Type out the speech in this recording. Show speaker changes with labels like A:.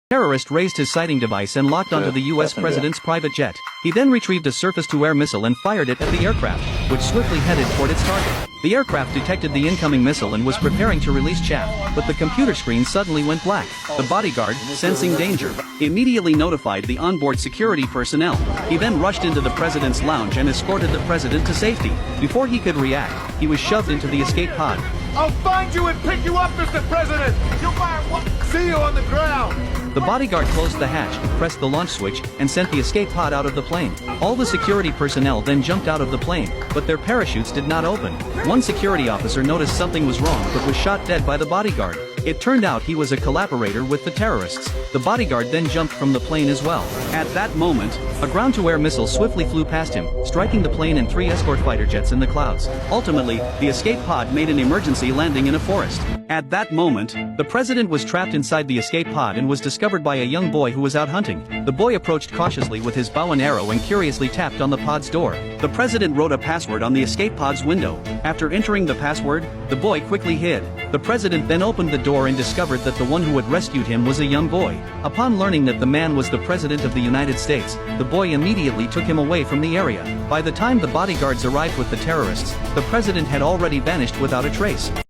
A: Terrorist raised his sighting device and locked onto the U.S. president's private jet. He then retrieved a surface-to-air missile and fired it at the aircraft, which swiftly headed toward its target. The aircraft detected the incoming missile and was preparing to release chaff, but the computer screen suddenly went black. The bodyguard, sensing danger, immediately notified the onboard security personnel. He then rushed into the president's lounge and escorted the president to safety. Before he could react, he was shoved into the escape pod.
B: I'll find you and pick you up, Mr. President! You'll find one. See you on the ground!
A: The bodyguard closed the hatch, pressed the launch switch, and sent the escape pod out of the plane. All the security personnel then jumped out of the plane, but their parachutes did not open. One security officer noticed something was wrong but was shot dead by the bodyguard. It turned out he was a collaborator with the terrorists. The bodyguard then jumped from the plane as well. At that moment, a ground-to-air missile swiftly flew past him, striking the plane and 3 escort fighter jets in the clouds. Ultimately, the escape pod made an emergency landing in a forest. At that moment, the president was trapped inside the escape pod and was discovered by a young boy who was out hunting. The boy approached cautiously with his bow and arrow and curiously tapped on the pod's door. The president wrote a password on the escape pod's window. After entering the password, the boy quickly hid. The president then opened the door and discovered that the one who had rescued him was a young boy. Upon learning that the man was the president of the United States, the boy immediately took him away from the area. By the time the bodyguards arrived with the terrorists, the president had already vanished without a trace.